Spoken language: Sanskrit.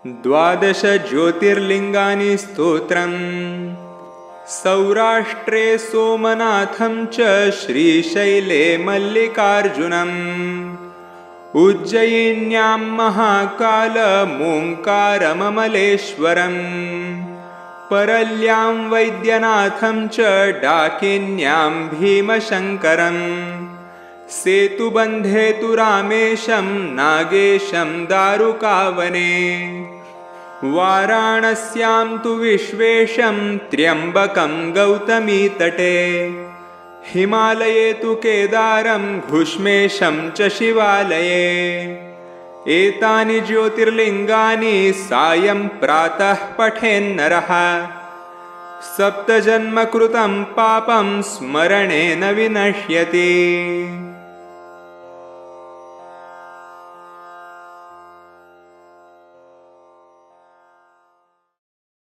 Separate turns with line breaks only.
द्वादश ज्योतिर्लिंगानि स्तोत्रम्। सौराष्ट्रे सोमनाथं च श्रीशैले मल्लिकार्जुनम्। उज्जयिन्यां महाकालमोङ्कारममलेश्वरम्। परल्यां वैद्यनाथं च डाकिन्यां भीमशङ्करम्। सेतुबन्धे तु रामेशं नागेशं दारुकावने। वाराणस्यां तु विश्वेशं त्र्यम्बकं गौतमीतटे। हिमालये तु केदारं घुष्मेशं च शिवालये। एतानि ज्योतिर्लिङ्गानि सायं प्रातः पठेन्नरः। सप्तजन्मकृतं पापं स्मरणेन विनश्यति।